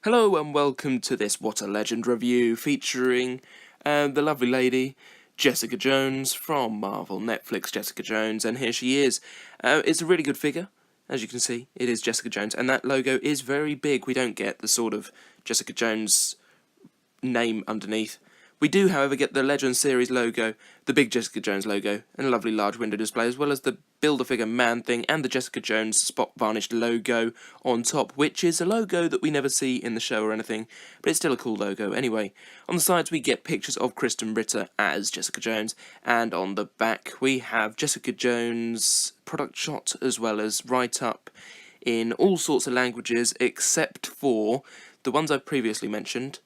Hello and welcome to this What a Legend review featuring the lovely lady Jessica Jones from Marvel Netflix Jessica Jones, and here she is. It's a really good figure, as you can see. It is Jessica Jones, and that logo is very big. We don't get the sort of Jessica Jones name underneath. We do, however, get the Legend series logo, the big Jessica Jones logo, and a lovely large window display, as well as the Build-A-Figure Man-Thing and the Jessica Jones spot varnished logo on top, which is a logo that we never see in the show or anything, but it's still a cool logo anyway. On the sides we get pictures of Kristen Ritter as Jessica Jones, and on the back we have Jessica Jones' product shot, as well as write-up in all sorts of languages, except for the ones I've previously mentioned,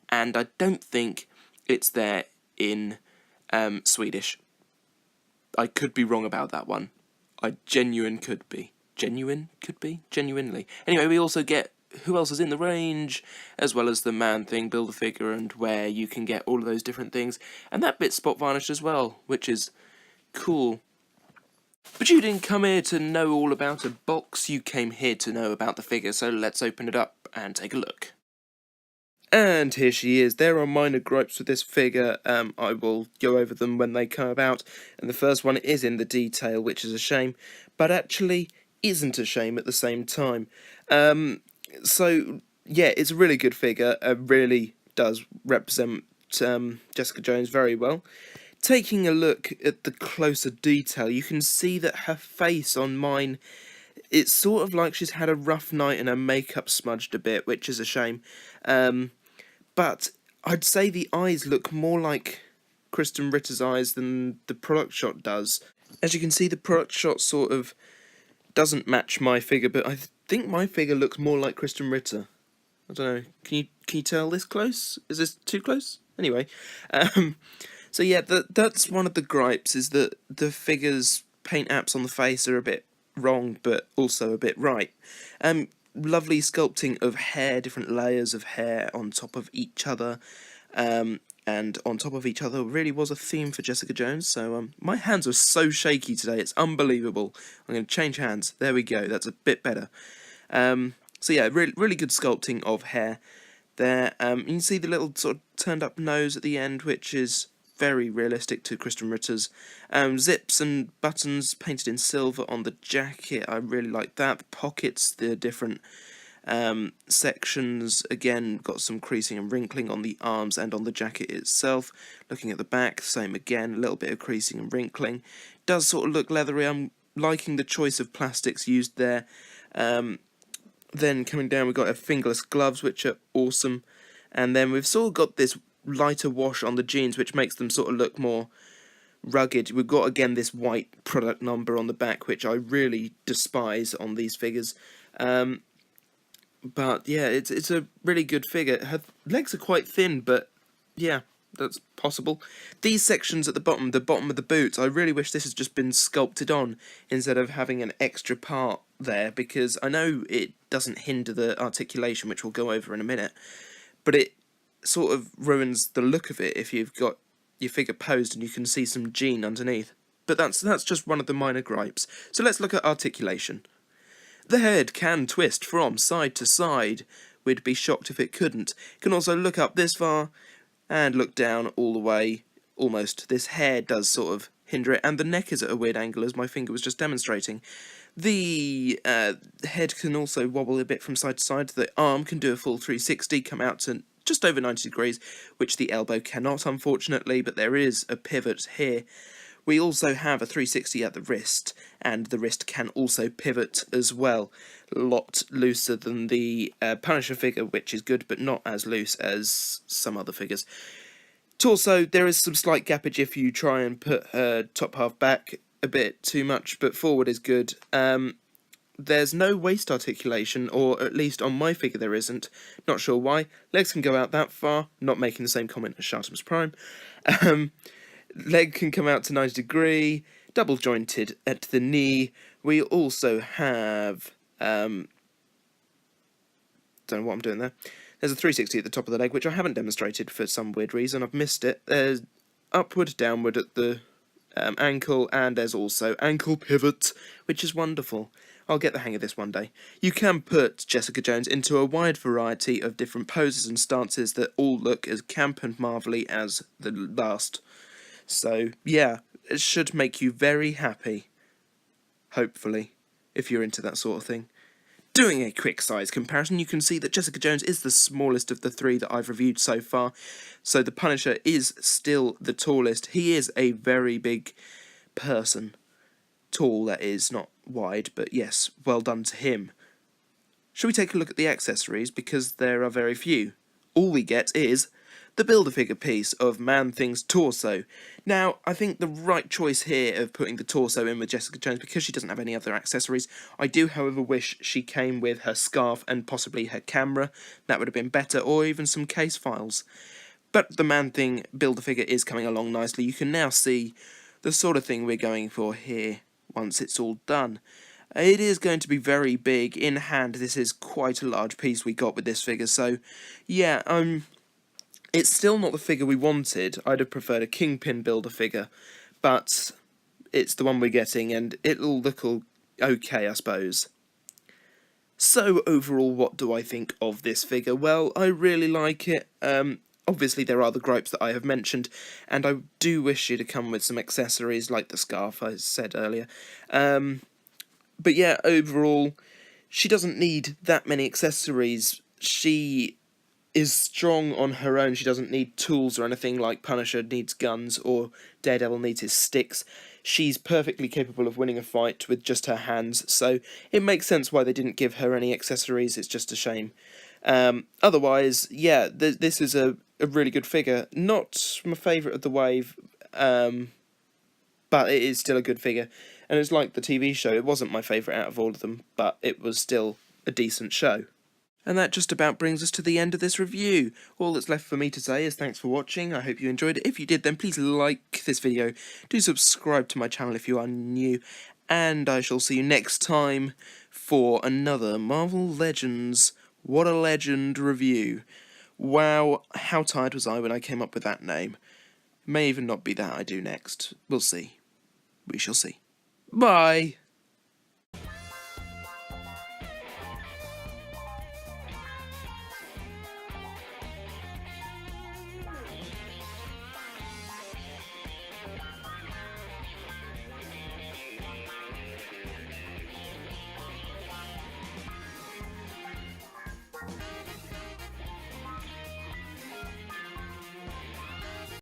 and I don't think it's there in Swedish. I could be wrong about that one. I could be. Genuinely. Anyway, we also get who else is in the range, as well as the Man-Thing, Build-A-Figure, and where you can get all of those different things. And that bit's spot varnished as well, which is cool. But you didn't come here to know all about a box, you came here to know about the figure, so let's open it up and take a look. And here she is. There are minor gripes with this figure. I will go over them when they come about. And the first one is in the detail, which is a shame, but actually isn't a shame at the same time. So, yeah, it's a really good figure. Really does represent Jessica Jones very well. Taking a look at the closer detail, you can see that her face on mine, it's sort of like she's had a rough night and her makeup smudged a bit, which is a shame. But I'd say the eyes look more like Kristen Ritter's eyes than the product shot does. As you can see, the product shot sort of doesn't match my figure, but I think my figure looks more like Kristen Ritter. I don't know. Can you tell this close? Is this too close? Anyway, so yeah, that's one of the gripes, is that the figure's paint apps on the face are a bit wrong, but also a bit right. Lovely sculpting of hair, different layers of hair on top of each other, and on top of each other really was a theme for Jessica Jones, so my hands are so shaky today, it's unbelievable. I'm going to change hands, there we go, that's a bit better. So yeah, really good sculpting of hair there. You can see the little sort of turned up nose at the end, which is very realistic to Kristen Ritter's. Zips and buttons painted in silver on the jacket, I really like that. The pockets, the different sections, again, got some creasing and wrinkling on the arms and on the jacket itself. Looking at the back, same again, a little bit of creasing and wrinkling. Does sort of look leathery. I'm liking the choice of plastics used there. Then coming down, we've got her fingerless gloves, which are awesome. And then we've sort of got this lighter wash on the jeans, which makes them sort of look more rugged. We've got, again, this white product number on the back, which I really despise on these figures. But yeah, it's a really good figure. Her legs are quite thin, but yeah, that's possible. These sections at the bottom of the boots, I really wish this has just been sculpted on instead of having an extra part there, because I know it doesn't hinder the articulation, which we'll go over in a minute, but it sort of ruins the look of it if you've got your figure posed and you can see some jean underneath. But that's just one of the minor gripes. So let's look at articulation. The head can twist from side to side. We'd be shocked if it couldn't. It can also look up this far and look down all the way, almost. This hair does sort of hinder it, and the neck is at a weird angle, as my finger was just demonstrating. The head can also wobble a bit from side to side. The arm can do a full 360, come out to just over 90 degrees, which the elbow cannot, unfortunately, but there is a pivot here. We also have a 360 at the wrist, and the wrist can also pivot as well. A lot looser than the Punisher figure, which is good, but not as loose as some other figures. Torso, there is some slight gappage if you try and put her top half back a bit too much, but forward is good. There's no waist articulation, or at least on my figure there isn't. Not sure why. Legs can go out that far, not making the same comment as Shartimus Prime. Leg can come out to 90 degree, double jointed at the knee. We also have, don't know what I'm doing there. There's a 360 at the top of the leg, which I haven't demonstrated for some weird reason. I've missed it. There's upward, downward at the ankle, and there's also ankle pivot, which is wonderful. I'll get the hang of this one day. You can put Jessica Jones into a wide variety of different poses and stances that all look as camp and marvelly as the last. So, yeah, it should make you very happy. Hopefully, if you're into that sort of thing. Doing a quick size comparison, you can see that Jessica Jones is the smallest of the three that I've reviewed so far, so the Punisher is still the tallest. He is a very big person. Tall, that is, not wide, but yes, well done to him. Shall we take a look at the accessories, because there are very few? All we get is the Build-A-Figure piece of Man-Thing's torso. Now, I think the right choice here of putting the torso in with Jessica Jones, because she doesn't have any other accessories. I do, however, wish she came with her scarf and possibly her camera. That would have been better, or even some case files. But the Man-Thing Build-A-Figure is coming along nicely. You can now see the sort of thing we're going for here once it's all done. It is going to be very big. In hand, this is quite a large piece we got with this figure, so yeah, it's still not the figure we wanted. I'd have preferred a Kingpin Build-A-Figure, but it's the one we're getting, and it'll look okay, I suppose. So, overall, what do I think of this figure? Well, I really like it. Obviously, there are the gripes that I have mentioned, and I do wish you to come with some accessories, like the scarf I said earlier. But yeah, overall, she doesn't need that many accessories. She is strong on her own. She doesn't need tools or anything like Punisher needs guns or Daredevil needs his sticks. She's perfectly capable of winning a fight with just her hands, so it makes sense why they didn't give her any accessories. It's just a shame. Otherwise, yeah, this is a really good figure. Not my favourite of the wave, but it is still a good figure. And it's like the TV show, it wasn't my favourite out of all of them, but it was still a decent show. And that just about brings us to the end of this review. All that's left for me to say is thanks for watching. I hope you enjoyed it. If you did, then please like this video. Do subscribe to my channel if you are new. And I shall see you next time for another Marvel Legends What a Legend review. Wow, how tired was I when I came up with that name. It may even not be that I do next. We'll see. We shall see. Bye!